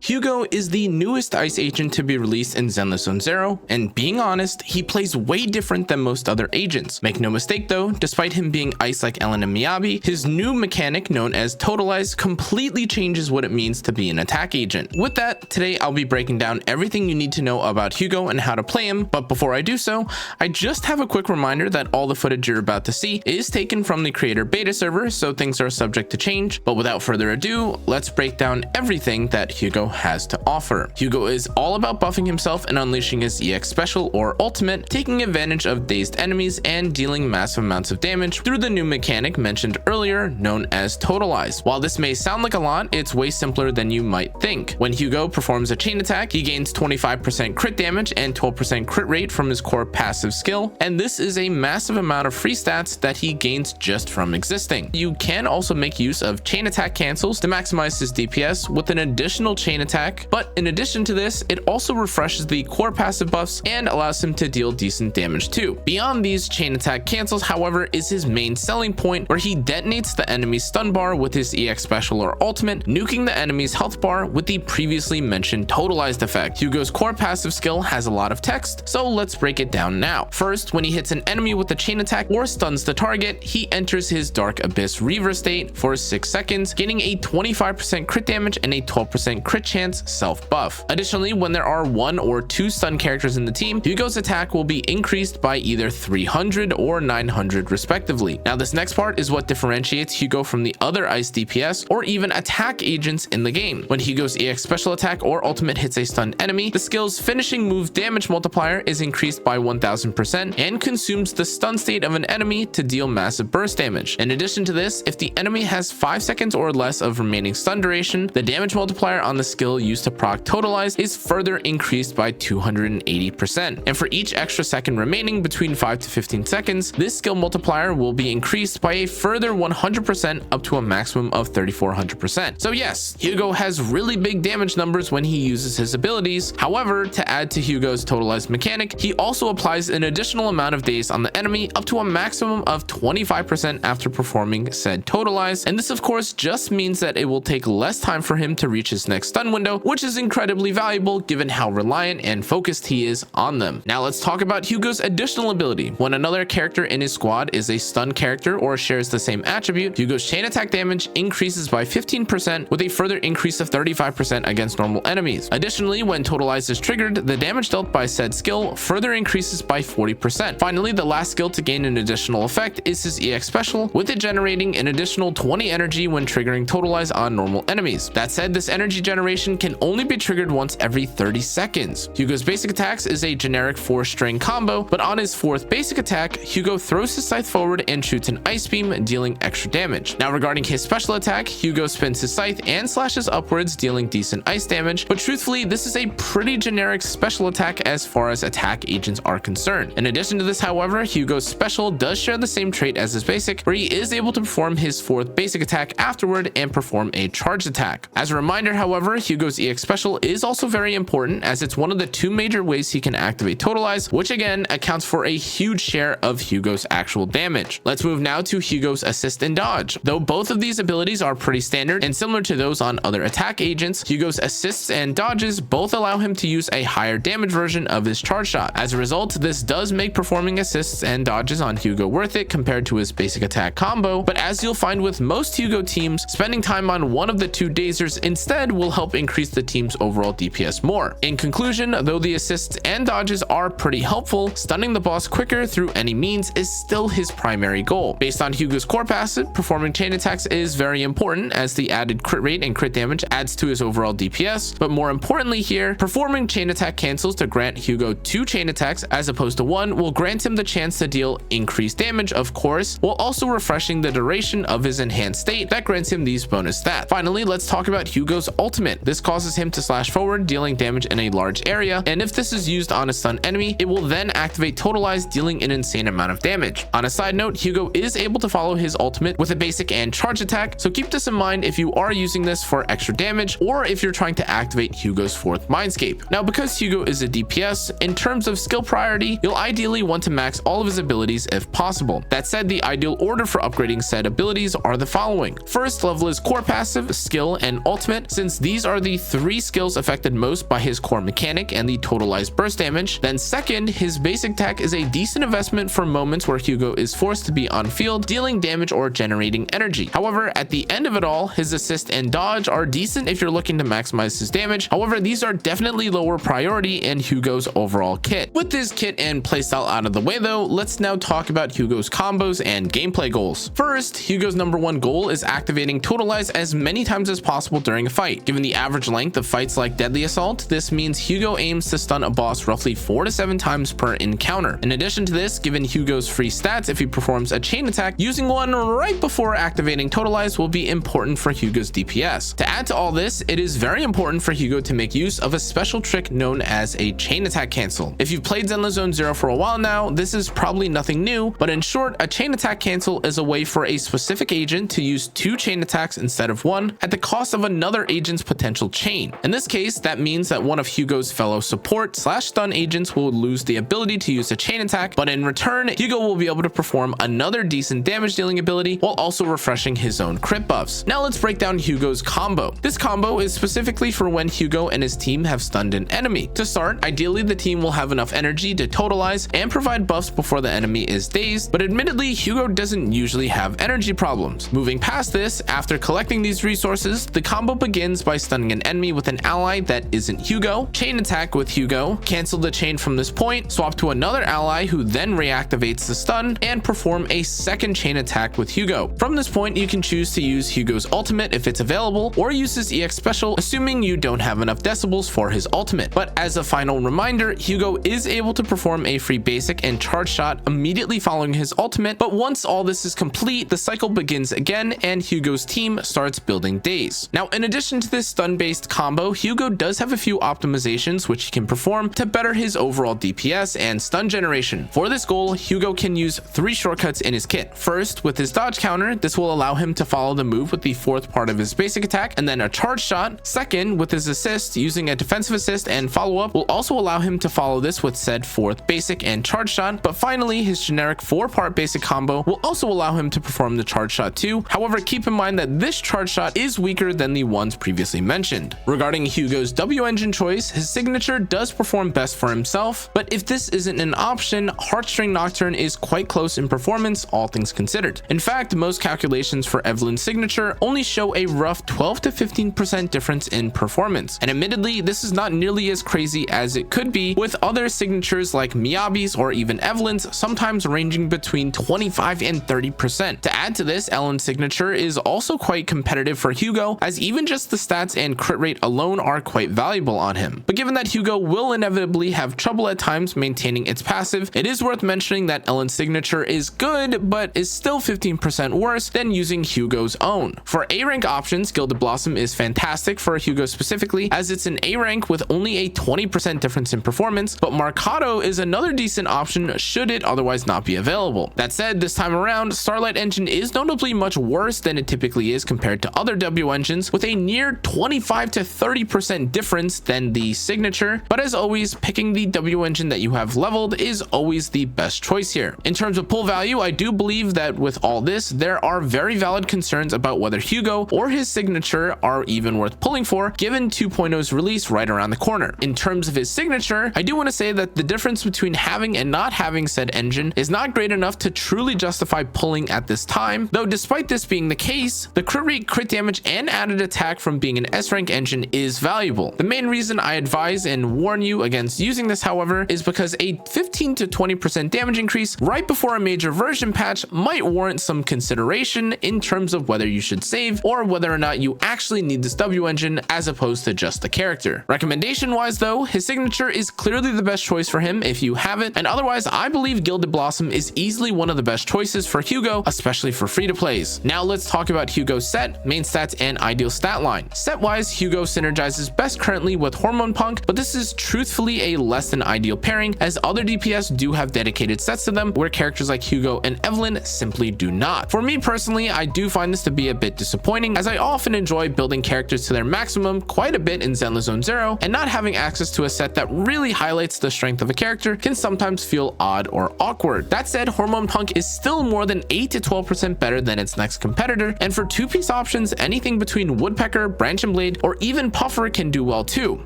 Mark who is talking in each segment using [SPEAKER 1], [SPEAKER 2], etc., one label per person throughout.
[SPEAKER 1] Hugo is the newest ice agent to be released in ZenlessZoneZero, and being honest, he plays way different than most other agents. Make no mistake though, despite him being ice like Ellen and Miyabi, his new mechanic known as Totalize completely changes what it means to be an attack agent. With that, today I'll be breaking down everything you need to know about Hugo and how to play him, but before I do so, I just have a quick reminder that all the footage you're about to see is taken from the creator beta server, so things are subject to change. But without further ado, let's break down everything that Hugo has to offer. Hugo is all about buffing himself and unleashing his EX special or ultimate, taking advantage of dazed enemies and dealing massive amounts of damage through the new mechanic mentioned earlier known as Totalize. While this may sound like a lot, it's way simpler than you might think. When Hugo performs a chain attack, he gains 25% crit damage and 12% crit rate from his core passive skill, and this is a massive amount of free stats that he gains just from existing. You can also make use of chain attack cancels to maximize his DPS with an additional chain attack, but in addition to this, it also refreshes the core passive buffs and allows him to deal decent damage too. Beyond these chain attack cancels, however, is his main selling point, where he detonates the enemy's stun bar with his EX special or ultimate, nuking the enemy's health bar with the previously mentioned totalized effect. Hugo's core passive skill has a lot of text, so let's break it down now. First, when he hits an enemy with a chain attack or stuns the target, he enters his Dark Abyss Reaver state for 6 seconds, gaining a 25% crit damage and a 12% crit chance self buff. Additionally, when there are 1 or 2 stun characters in the team, Hugo's attack will be increased by either 300 or 900 respectively. Now this next part is what differentiates Hugo from the other ice DPS or even attack agents in the game. When Hugo's EX special attack or ultimate hits a stunned enemy, the skill's finishing move damage multiplier is increased by 1000% and consumes the stun state of an enemy to deal massive burst damage. In addition to this, if the enemy has 5 seconds or less of remaining stun duration, the damage multiplier on the skill used to proc Totalize is further increased by 280%. And for each extra second remaining between 5 to 15 seconds, this skill multiplier will be increased by a further 100% up to a maximum of 3400%. So yes, Hugo has really big damage numbers when he uses his abilities. However, to add to Hugo's Totalized mechanic, he also applies an additional amount of daze on the enemy up to a maximum of 25% after performing said Totalize, and this of course just means that it will take less time for him to reach his next stun window, which is incredibly valuable given how reliant and focused he is on them. Now let's talk about Hugo's additional ability. When another character in his squad is a stun character or shares the same attribute, Hugo's chain attack damage increases by 15% with a further increase of 35% against normal enemies. Additionally, when Totalize is triggered, the damage dealt by said skill further increases by 40%. Finally, the last skill to gain an additional effect is his EX special, with it generating an additional 20 energy when triggering Totalize on normal enemies. That said, this energy generation can only be triggered once every 30 seconds. Hugo's basic attacks is a generic 4-string combo, but on his 4th basic attack, Hugo throws his scythe forward and shoots an ice beam, dealing extra damage. Now regarding his special attack, Hugo spins his scythe and slashes upwards, dealing decent ice damage, but truthfully, this is a pretty generic special attack as far as attack agents are concerned. In addition to this, however, Hugo's special does share the same trait as his basic, where he is able to perform his 4th basic attack afterward and perform a charged attack. As a reminder, however, Hugo's EX special is also very important as it's one of the 2 major ways he can activate Totalize, which again accounts for a huge share of Hugo's actual damage. Let's move now to Hugo's assist and dodge. Though both of these abilities are pretty standard and similar to those on other attack agents, Hugo's assists and dodges both allow him to use a higher damage version of his charge shot. As a result, this does make performing assists and dodges on Hugo worth it compared to his basic attack combo, but as you'll find with most Hugo teams, spending time on one of the 2 dazers instead will help increase the team's overall DPS more. In conclusion, though the assists and dodges are pretty helpful, stunning the boss quicker through any means is still his primary goal. Based on Hugo's core passive, performing chain attacks is very important as the added crit rate and crit damage adds to his overall DPS, but more importantly here, performing chain attack cancels to grant Hugo 2 chain attacks as opposed to 1 will grant him the chance to deal increased damage, of course, while also refreshing the duration of his enhanced state that grants him these bonus stats. Finally, let's talk about Hugo's ultimate. This causes him to slash forward, dealing damage in a large area, and if this is used on a stun enemy, it will then activate Totalize, dealing an insane amount of damage. On a side note, Hugo is able to follow his ultimate with a basic and charge attack, so keep this in mind if you are using this for extra damage or if you're trying to activate Hugo's 4th Mindscape. Now because Hugo is a DPS, in terms of skill priority, you'll ideally want to max all of his abilities if possible. That said, the ideal order for upgrading said abilities are the following. First level is core passive, skill, and ultimate, since these are are the 3 skills affected most by his core mechanic and the totalized burst damage. Then second, his basic attack is a decent investment for moments where Hugo is forced to be on field, dealing damage or generating energy. However, at the end of it all, his assist and dodge are decent if you're looking to maximize his damage. However, these are definitely lower priority in Hugo's overall kit. With this kit and playstyle out of the way though, let's now talk about Hugo's combos and gameplay goals. First, Hugo's #1 goal is activating Totalize as many times as possible during a fight. Given the average length of fights like Deadly Assault, this means Hugo aims to stun a boss roughly 4 to 7 times per encounter. In addition to this, given Hugo's free stats if he performs a chain attack, using one right before activating Totalize will be important for Hugo's DPS. To add to all this, it is very important for Hugo to make use of a special trick known as a chain attack cancel. If you've played ZenlessZoneZero for a while now, this is probably nothing new, but in short, a chain attack cancel is a way for a specific agent to use 2 chain attacks instead of 1 at the cost of another agent's potential chain. In this case, that means that one of Hugo's fellow support/stun agents will lose the ability to use a chain attack, but in return, Hugo will be able to perform another decent damage dealing ability while also refreshing his own crit buffs. Now let's break down Hugo's combo. This combo is specifically for when Hugo and his team have stunned an enemy. To start, ideally the team will have enough energy to totalize and provide buffs before the enemy is dazed, but admittedly Hugo doesn't usually have energy problems. Moving past this, after collecting these resources, the combo begins by stunning an enemy with an ally that isn't Hugo, chain attack with Hugo, cancel the chain from this point, swap to another ally who then reactivates the stun, and perform a second chain attack with Hugo. From this point, you can choose to use Hugo's ultimate if it's available, or use his EX special, assuming you don't have enough decibels for his ultimate. But as a final reminder, Hugo is able to perform a free basic and charge shot immediately following his ultimate, but once all this is complete, the cycle begins again and Hugo's team starts building days. Now, in addition to this stun-based combo, Hugo does have a few optimizations which he can perform to better his overall DPS and stun generation. For this goal, Hugo can use 3 shortcuts in his kit. First, with his dodge counter, this will allow him to follow the move with the 4th part of his basic attack and then a charge shot. Second, with his assist, using a defensive assist and follow-up will also allow him to follow this with said 4th basic and charge shot. But finally, his generic 4-part basic combo will also allow him to perform the charge shot too. However, keep in mind that this charge shot is weaker than the ones previously mentioned. Regarding Hugo's W engine choice, his signature does perform best for himself, but if this isn't an option, Heartstring Nocturne is quite close in performance, all things considered. In fact, most calculations for Evelyn's signature only show a rough 12 to 15% difference in performance, and admittedly, this is not nearly as crazy as it could be with other signatures like Miyabi's or even Evelyn's, sometimes ranging between 25 and 30%. To add to this, Ellen's signature is also quite competitive for Hugo, as even just the stats and crit rate alone are quite valuable on him. But given that Hugo will inevitably have trouble at times maintaining its passive, it is worth mentioning that Ellen's signature is good, but is still 15% worse than using Hugo's own. For A rank options, Gilded Blossom is fantastic for Hugo specifically, as it's an A rank with only a 20% difference in performance, but Marcato is another decent option should it otherwise not be available. That said, this time around, Starlight Engine is notably much worse than it typically is compared to other W engines, with a near 25 to 30% difference than the signature, but as always, picking the W engine that you have leveled is always the best choice here. In terms of pull value, I do believe that with all this, there are very valid concerns about whether Hugo or his signature are even worth pulling for, given 2.0's release right around the corner. In terms of his signature, I do want to say that the difference between having and not having said engine is not great enough to truly justify pulling at this time, though despite this being the case, the crit rate, crit damage, and added attack from being an S rank engine is valuable. The main reason I advise and warn you against using this, however, is because a 15 to 20% damage increase right before a major version patch might warrant some consideration in terms of whether you should save or whether or not you actually need this W engine as opposed to just the character. Recommendation wise though, his signature is clearly the best choice for him if you have it, and otherwise I believe Gilded Blossom is easily one of the best choices for Hugo, especially for free to plays. Now let's talk about Hugo's set, main stats, and ideal stat line. Set wise, Hugo synergizes best currently with Hormone Punk, but this is truthfully a less than ideal pairing, as other DPS do have dedicated sets to them where characters like Hugo and Evelyn simply do not. For me personally, I do find this to be a bit disappointing, as I often enjoy building characters to their maximum quite a bit in ZenlessZoneZero, and not having access to a set that really highlights the strength of a character can sometimes feel odd or awkward. That said, Hormone Punk is still more than 8 to 12% better than its next competitor, and for 2-piece options, anything between Woodpecker, Branch and blade, or even puffer can do well too.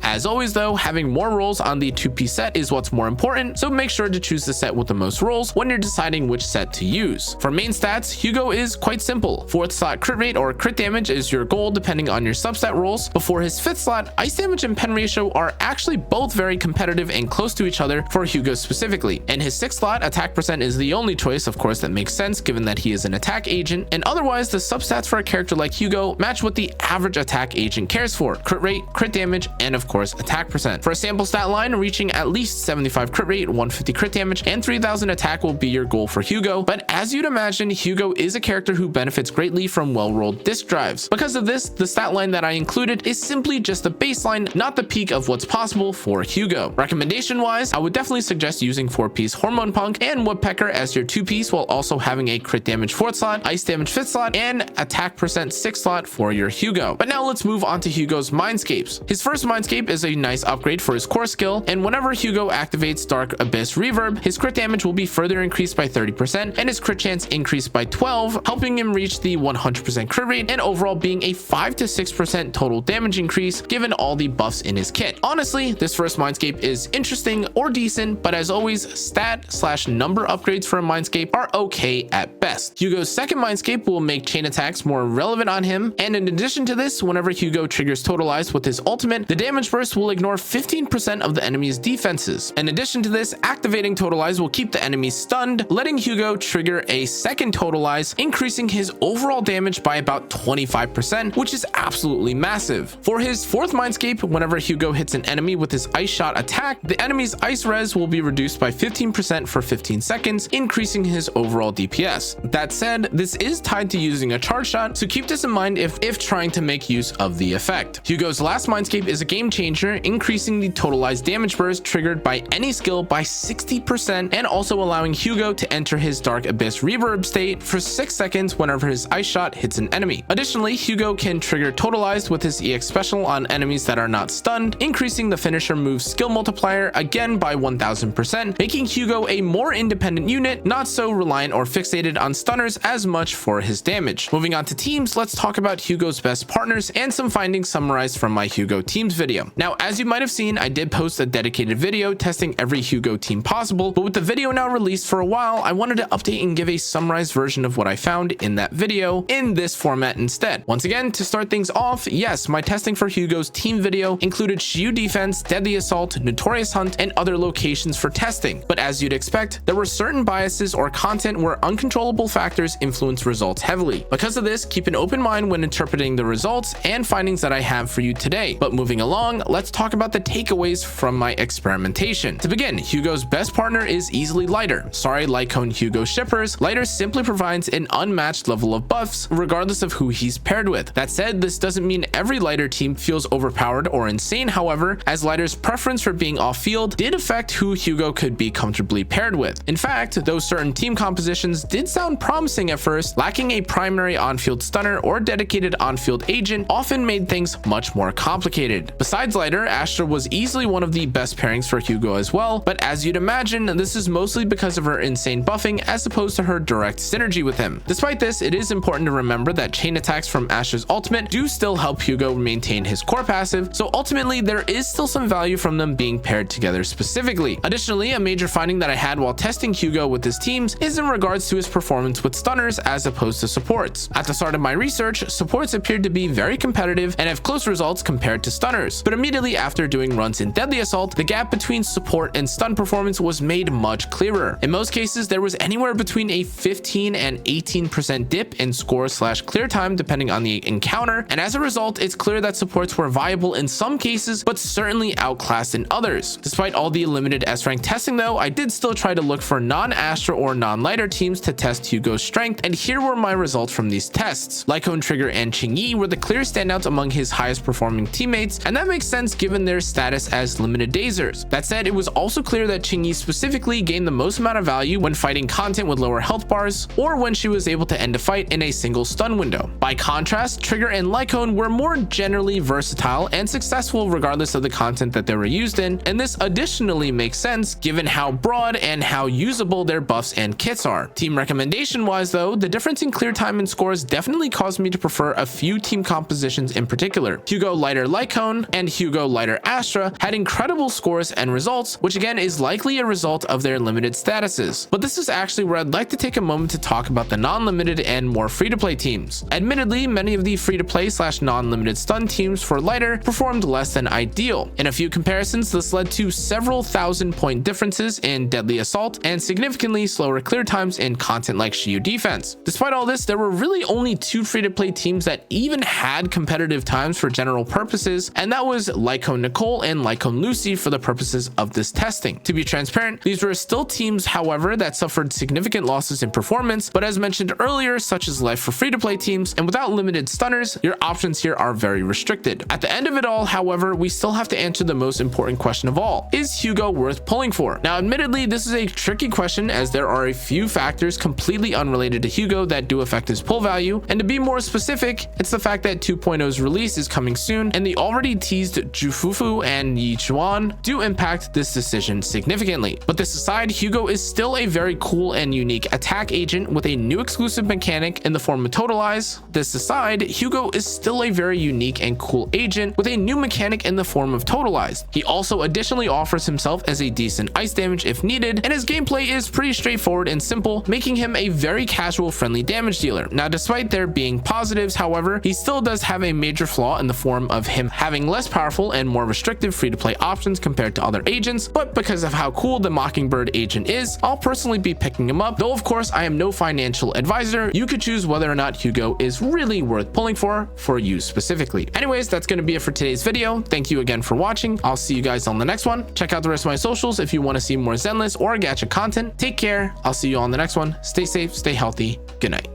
[SPEAKER 1] As always though, having more rolls on the 2-piece set is what's more important, so make sure to choose the set with the most rolls when you're deciding which set to use. For main stats, Hugo is quite simple. 4th slot crit rate or crit damage is your goal depending on your substat rolls. Before his 5th slot, ice damage and pen ratio are actually both very competitive and close to each other for Hugo specifically. And his 6th slot, attack percent, is the only choice, of course, that makes sense given that he is an attack agent, and otherwise the substats for a character like Hugo match what the average attack agent cares for: crit rate, crit damage, and of course attack percent. For a sample stat line, reaching at least 75 crit rate, 150 crit damage, and 3000 attack will be your goal for Hugo, but as you'd imagine, Hugo is a character who benefits greatly from well-rolled disk drives. Because of this, the stat line that I included is simply just the baseline, not the peak of what's possible for Hugo. Recommendation wise, I would definitely suggest using 4-piece Hormone Punk and Woodpecker as your 2-piece, while also having a crit damage 4th slot, ice damage 5th slot, and attack percent 6th slot for your Hugo. But now let's move on to Hugo's Mindscapes. His first Mindscape is a nice upgrade for his core skill, and whenever Hugo activates Dark Abyss Reverb, his crit damage will be further increased by 30% and his crit chance increased by 12, helping him reach the 100% crit rate and overall being a 5 to 6% total damage increase given all the buffs in his kit. Honestly, this first Mindscape is interesting or decent, but as always, stat/number upgrades for a Mindscape are okay at best. Hugo's second Mindscape will make chain attacks more relevant on him, and in addition to this, whenever Hugo triggers Totalize with his ultimate, the damage burst will ignore 15% of the enemy's defenses. In addition to this, activating Totalize will keep the enemies stunned, letting Hugo trigger a second Totalize, increasing his overall damage by about 25%, which is absolutely massive. For his fourth Mindscape, whenever Hugo hits an enemy with his Ice Shot attack, the enemy's Ice Res will be reduced by 15% for 15 seconds, increasing his overall DPS. That said, this is tied to using a charge shot, so keep this in mind if trying to make use of the effect. Hugo's last Mindscape is a game changer, increasing the totalized damage burst triggered by any skill by 60% and also allowing Hugo to enter his Dark Abyss Reverb state for 6 seconds whenever his Ice Shot hits an enemy. Additionally, Hugo can trigger Totalized with his EX special on enemies that are not stunned, increasing the finisher move's skill multiplier again by 1000%, making Hugo a more independent unit, not so reliant or fixated on stunners as much for his damage. Moving on to teams, let's talk about Hugo's best partners and some findings summarized from my Hugo teams video. Now, as you might have seen, I did post a dedicated video testing every Hugo team possible, but with the video now released for a while, I wanted to update and give a summarized version of what I found in that video in this format instead. Once again, to start things off, yes, my testing for Hugo's team video included Shiyu Defense, Deadly Assault, Notorious Hunt, and other locations for testing. But as you'd expect, there were certain biases or content where uncontrollable factors influence results heavily. Because of this, keep an open mind when interpreting the results and findings that I have for you today. But moving along, let's talk about the takeaways from my experimentation. To begin, Hugo's best partner is easily Lighter. Sorry, Lycone Hugo shippers, Lighter simply provides an unmatched level of buffs regardless of who he's paired with. That said, this doesn't mean every Lighter team feels overpowered or insane, however, as Lighter's preference for being off-field did affect who Hugo could be comfortably paired with. In fact, those certain team compositions did sound promising at first, lacking a primary on-field stunner or dedicated on-field agent often made things much more complicated. Besides Lighter, Astra was easily one of the best pairings for Hugo as well, but as you'd imagine, this is mostly because of her insane buffing as opposed to her direct synergy with him. Despite this, it is important to remember that chain attacks from Astra's ultimate do still help Hugo maintain his core passive, so ultimately there is still some value from them being paired together specifically. Additionally, a major finding that I had while testing Hugo with his teams is in regards to his performance with stunners as opposed to supports. At the start of my research, supports appeared to be very competitive and have close results compared to stunners, but immediately after doing runs in Deadly Assault, the gap between support and stun performance was made much clearer. In most cases, there was anywhere between a 15 and 18% dip in score/clear time depending on the encounter, and as a result, it's clear that supports were viable in some cases, but certainly outclassed in others. Despite all the limited S-rank testing though, I did still try to look for non-Astra or non-Lighter teams to test Hugo's strength, and here were my results from these tests. Lycone Trigger and Qingyi were the clear standouts among his highest performing teammates, and that makes sense given their status as limited dazers. That said, it was also clear that Qingyi specifically gained the most amount of value when fighting content with lower health bars, or when she was able to end a fight in a single stun window. By contrast, Trigger and Lycone were more generally versatile and successful regardless of the content that they were used in, and this additionally makes sense given how broad and how usable their buffs and kits are. Team recommendation wise though, the difference in clear time and scores definitely caused me to prefer a few team compositions in particular. Hugo Lighter Lycone and Hugo Lighter Astra had incredible scores and results, which again is likely a result of their limited statuses. But this is actually where I'd like to take a moment to talk about the non-limited and more free-to-play teams. Admittedly, many of the free-to-play / non-limited stun teams for Lighter performed less than ideal. In a few comparisons, this led to several thousand-point differences in deadly assault and significantly slower clear times in content like Shiyu defense. Despite all this, there were really only 2 free-to-play teams that even had competitive times for general purposes, and that was Lycone Nicole and Lycone Lucy for the purposes of this testing. To be transparent, these were still teams, however, that suffered significant losses in performance, but as mentioned earlier, such as life for free-to-play teams, and without limited stunners, your options here are very restricted. At the end of it all, however, we still have to answer the most important question of all. Is Hugo worth pulling for? Now, admittedly, this is a tricky question as there are a few factors completely unrelated to Hugo that do affect his pull value, and to be more specific, it's the fact that 2.0's release is coming soon, and the already teased Jufufu and Yichuan do impact this decision significantly. But this aside, Hugo is still a very cool and unique attack agent with a new exclusive mechanic in the form of Totalize. This aside, Hugo is still a very unique and cool agent with a new mechanic in the form of Totalize. He also additionally offers himself as a decent ice damage if needed, and his gameplay is pretty straightforward and simple, making him a very casual friendly damage dealer. Now, despite there being positives, however, he still does have a major flaw in the form of him having less powerful and more restrictive free-to-play options compared to other agents, but because of how cool the Mockingbird agent is, I'll personally be picking him up, though of course I am no financial advisor. You could choose whether or not Hugo is really worth pulling for you specifically. Anyways, that's going to be it for today's video. Thank you again for watching. I'll see you guys on the next one. Check out the rest of my socials if you want to see more Zenless or gacha content. Take care. I'll see you on the next one. Stay safe, stay healthy. Good night.